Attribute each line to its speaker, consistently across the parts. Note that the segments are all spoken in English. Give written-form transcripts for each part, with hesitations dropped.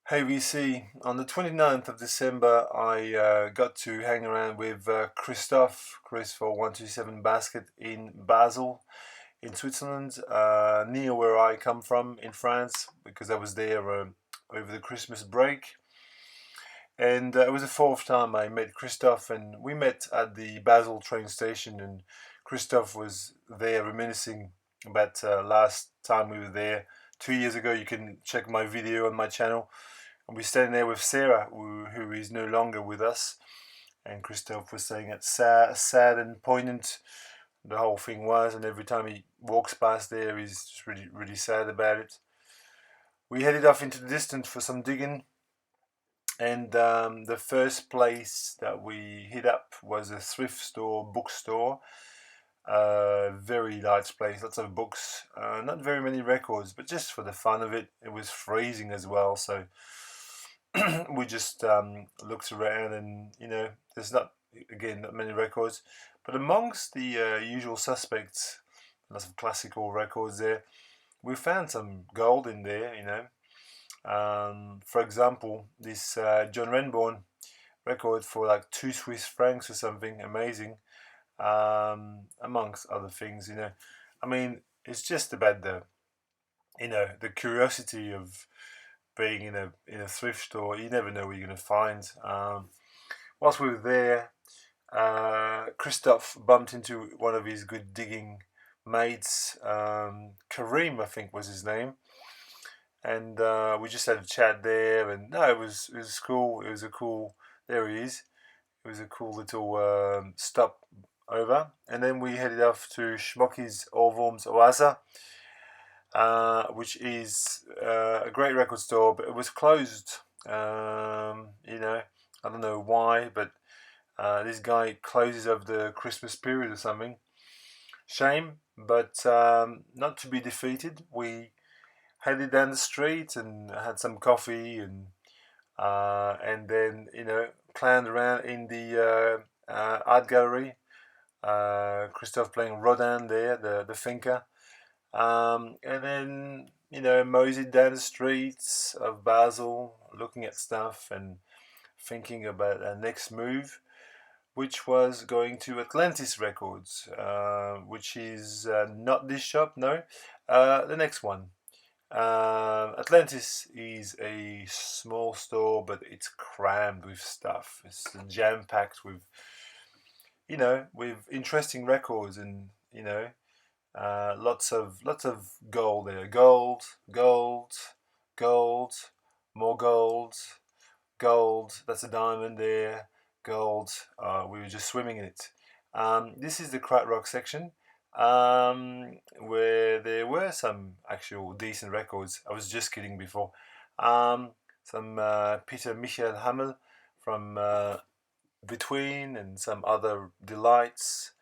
Speaker 1: Hey VC, on the 29th of December, I got to hang around with Chris4127basket in Basel, in Switzerland, near where I come from in France, because I was there over the Christmas break. And it was the fourth time I met Christophe, and we met at the Basel train station. And Christophe was there reminiscing about last time we were there 2 years ago. You can check my video on my channel. And we're standing there with Sarah, who is no longer with us. And Christophe was saying it's sad and poignant. The whole thing was, and every time he walks past there, he's just really, really sad about it. We headed off into the distance for some digging, and the first place that we hit up was a thrift store, bookstore. Very large place, lots of books, not very many records, but just for the fun of it. It was freezing as well, so we just looked around, and there's not many records, but amongst the usual suspects, lots of classical records there. We found some gold in there, for example, this John Renborn record for like 2 Swiss francs or something, amazing. Amongst other things, I mean, it's just about the curiosity of being in a thrift store. You never know what you're going to find. Whilst we were there, Christophe bumped into one of his good digging mates, Kareem, I think was his name, and we just had a chat there. And no, it was cool. It was a cool. There he is. It was a cool little stop over, and then we headed off to Schmocky's Ohrwurm's Oase, which is a great record store, but it was closed. I don't know why, but this guy closes over the Christmas period or something. Shame, but not to be defeated. We headed down the street and had some coffee, and then clowned around in the art gallery. Christophe playing Rodin there, the thinker. And then, moseyed down the streets of Basel, looking at stuff and thinking about our next move, which was going to Atlantis Records, which is not this shop, no, the next one. Atlantis is a small store, but it's crammed with stuff. It's jam packed with interesting records, and lots of gold there. Gold, gold, gold, more gold, gold. That's a diamond there. Gold. We were just swimming in it. This is the krautrock section, where there were some actual decent records. I was just kidding before. Some Peter Michael Hamel from Between, and some other delights.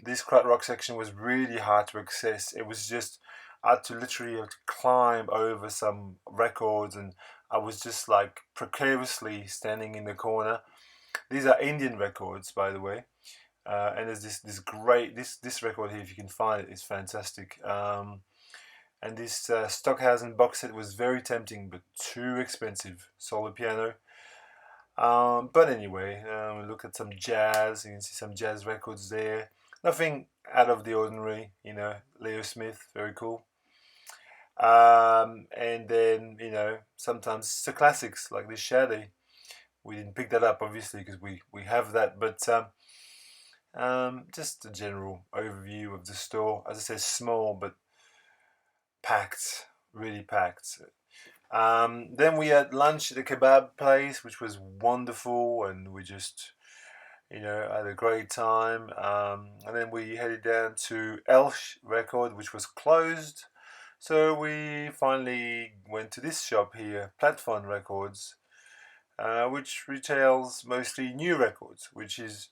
Speaker 1: This krautrock section was really hard to access. It was just, I had to literally have to climb over some records, and I was just like precariously standing in the corner. These are Indian records, by the way, and there's this great this record here. If you can find it, it's fantastic. And this Stockhausen box set was very tempting, but too expensive. Solo piano. But anyway, we look at some jazz. You can see some jazz records there. Nothing out of the ordinary, Leo Smith, very cool. And then, sometimes it's the classics like this Shadi. We didn't pick that up, obviously, because we have that. But just a general overview of the store. As I said, small but packed, really packed. Then we had lunch at the kebab place, which was wonderful, and we just, had a great time. And then we headed down to Elsh Record, which was closed. So we finally went to this shop here, Platform Records, which retails mostly new records, which is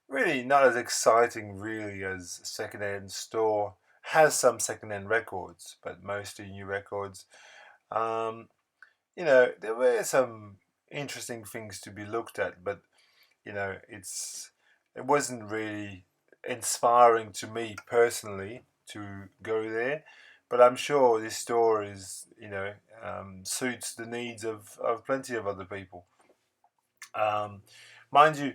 Speaker 1: really not as exciting really as a second-hand store. Has some second-hand records, but mostly new records. There were some interesting things to be looked at, but it wasn't really inspiring to me personally to go there. But I'm sure this store is suits the needs of plenty of other people. Mind you,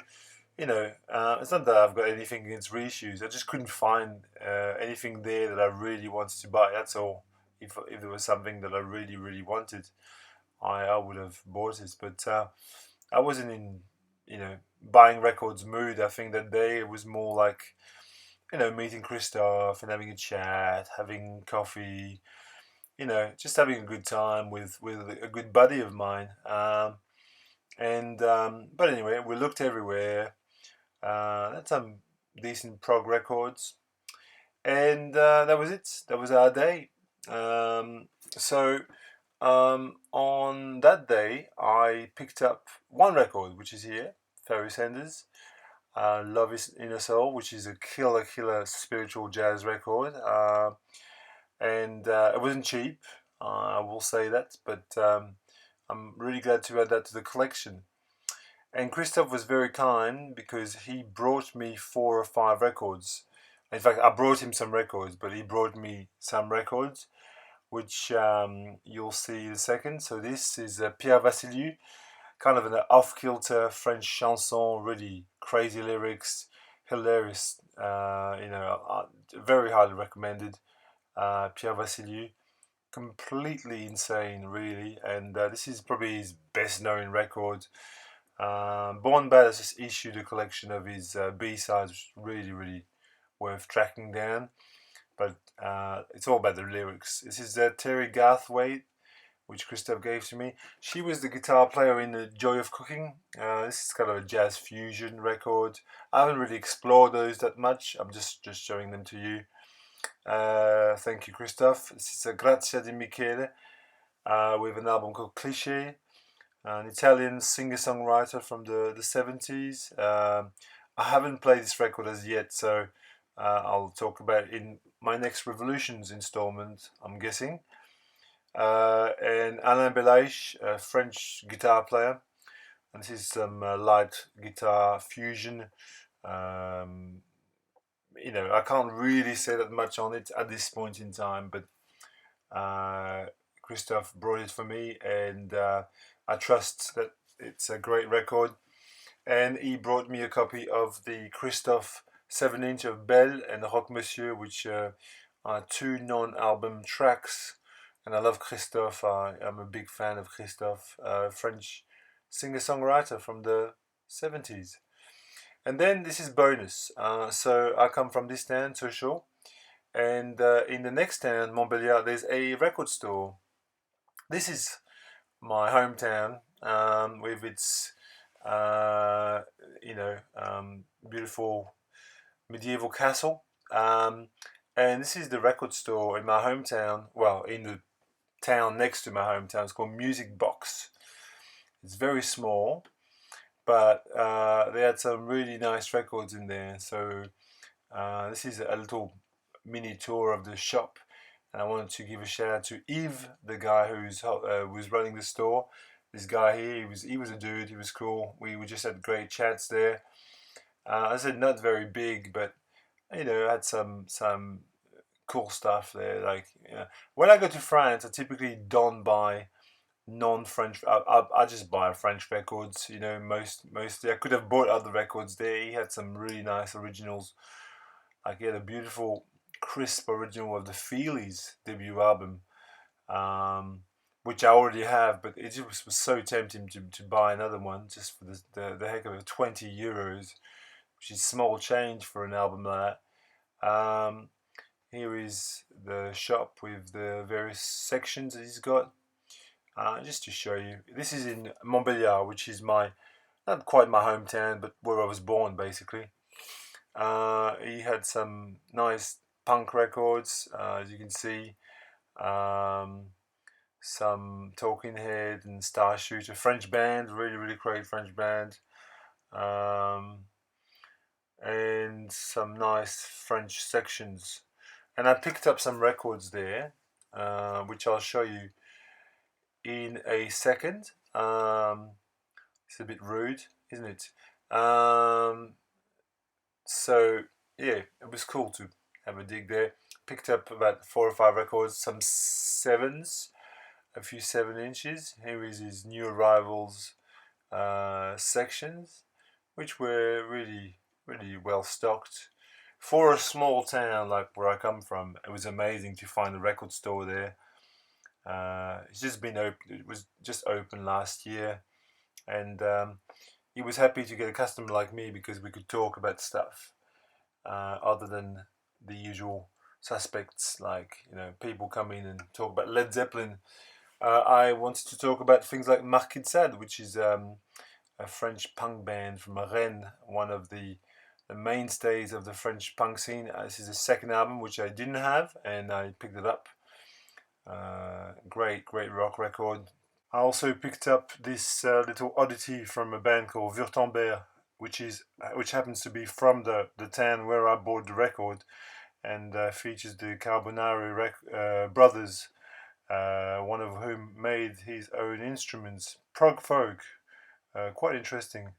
Speaker 1: it's not that I've got anything against reissues. I just couldn't find anything there that I really wanted to buy. That's all. If there was something that I really really wanted, I would have bought it. But I wasn't in buying records mood. I think that day it was more like meeting Christoph and having a chat, having coffee. Just having a good time with a good buddy of mine. But anyway, we looked everywhere. Had some decent prog records, and that was it. That was our day. On that day, I picked up one record, which is here, Ferry Sanders, "Love Is in a Soul," which is a killer spiritual jazz record, and it wasn't cheap. I will say that, but I'm really glad to add that to the collection. And Christoph was very kind because he brought me 4 or 5 records. In fact, I brought him some records, but he brought me some records, which you'll see in a second. So this is Pierre Vassiliou, kind of an off-kilter French chanson, really crazy lyrics, hilarious. Very highly recommended. Pierre Vassiliou, completely insane, really. And this is probably his best-known record. Born Bad has just issued a collection of his B-sides, which is really, really worth tracking down. But it's all about the lyrics. This is Terry Garthwaite, which Christoph gave to me. She was the guitar player in The Joy of Cooking. This is kind of a jazz fusion record. I haven't really explored those that much. I'm just showing them to you. Thank you, Christoph. This is Grazia di Mikayla with an album called Cliché, an Italian singer-songwriter from the 70s. I haven't played this record as yet, so I'll talk about it in my next Revolutions installment, I'm guessing. And Alain Belaïche, a French guitar player. And this is some light guitar fusion. I can't really say that much on it at this point in time, but Christoph brought it for me, and I trust that it's a great record. And he brought me a copy of the Christoph 7-inch of Belle and Rock Monsieur, which are 2 non-album tracks. And I love Christoph. I'm a big fan of Christoph, French singer-songwriter from the 70s. And then this is bonus. So I come from this town, Sochaux, and in the next town, Montbéliard, there's a record store. This is my hometown, with its beautiful medieval castle. And this is the record store in my hometown. Well, in the town next to my hometown. It's called Music Box. It's very small, but they had some really nice records in there. So this is a little mini tour of the shop, and I wanted to give a shout out to Yves, the guy who's running the store. This guy here, he was a dude. He was cool. We just had great chats there. I said not very big, but had some cool stuff there. Like when I go to France, I typically don't buy non-French. I just buy French records. Mostly I could have bought other records there. He had some really nice originals. Like he had a beautiful, crisp original of the Feelies debut album, which I already have, but it just was so tempting to buy another one just for the heck of it. €20, which is small change for an album like that. Here is the shop with the various sections that he's got. Just to show you, this is in Montbéliard, which is not quite my hometown, but where I was born, basically. He had some nice punk records, as you can see. Some Talking Head and Starshoot, a French band, really, really great French band. And some nice French sections. And I picked up some records there, which I'll show you in a second. It's a bit rude, isn't it? So yeah, it was cool to have a dig there. Picked up about 4 or 5 records, some 7s, a few 7-inches. Here is his new arrivals sections, which were really, really well stocked. For a small town like where I come from, it was amazing to find a record store there. It's just been open. It was just open last year, and he was happy to get a customer like me because we could talk about stuff other than the usual suspects, like people come in and talk about Led Zeppelin. I wanted to talk about things like Marquitsade, which is a French punk band from Rennes, one of the mainstays of the French punk scene. This is the second album, which I didn't have, and I picked it up. Great rock record. I also picked up this little oddity from a band called Württemberg, which happens to be from the town where I bought the record, and features the Carbonari brothers, one of whom made his own instruments, prog folk. Quite interesting.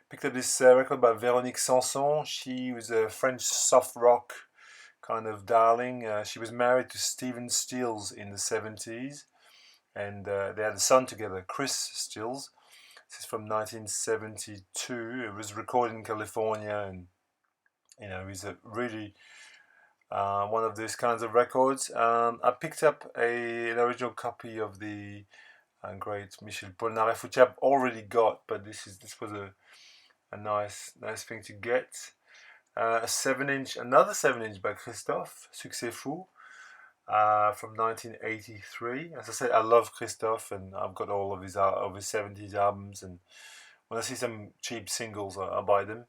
Speaker 1: Picked up this record by Véronique Sanson. She was a French soft rock kind of darling. She was married to Stephen Stills in the 70s, and they had a son together, Chris Stills. This is from 1972. It was recorded in California, and he's a really one of those kinds of records. I picked up an original copy of the great Michel Polnareff, which I've already got, but this was a nice thing to get. Another 7-inch by Christophe, Succès Fou, from 1983. As I said, I love Christophe, and I've got all of his 70s albums, and when I see some cheap singles, I buy them.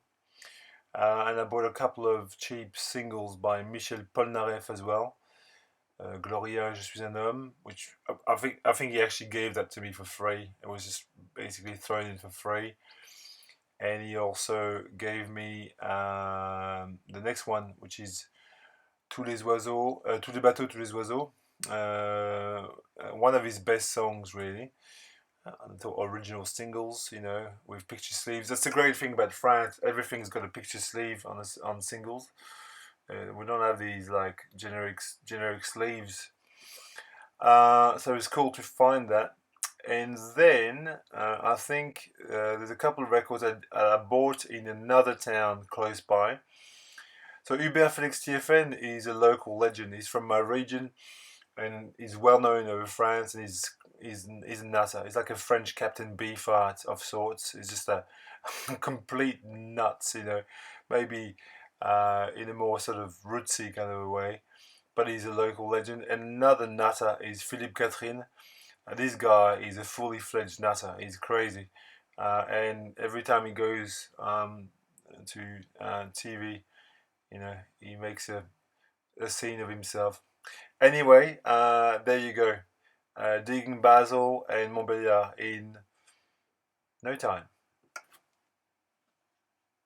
Speaker 1: And I bought a couple of cheap singles by Michel Polnareff as well. Gloria, Je suis un homme, which I think he actually gave that to me for free. It was just basically thrown in for free. And he also gave me the next one, which is Tous les oiseaux, Tous les bateaux, tous les oiseaux. One of his best songs, really. The original singles, with picture sleeves. That's the great thing about France. Everything's got a picture sleeve on singles. We don't have these like generic sleeves. So it's cool to find that. And then I think there's a couple of records I bought in another town close by. So Hubert Félix TFN is a local legend. He's from my region, and he's well known over France, and he's a nutter. He's like a French Captain Beefheart of sorts. He's just a complete nuts, maybe in a more sort of rootsy kind of a way. But he's a local legend. And another nutter is Philippe Catherine. This guy is a fully fledged nutter. He's crazy. And every time he goes to TV, he makes a scene of himself. Anyway, there you go. Digging Basel and Montbéliard in no time.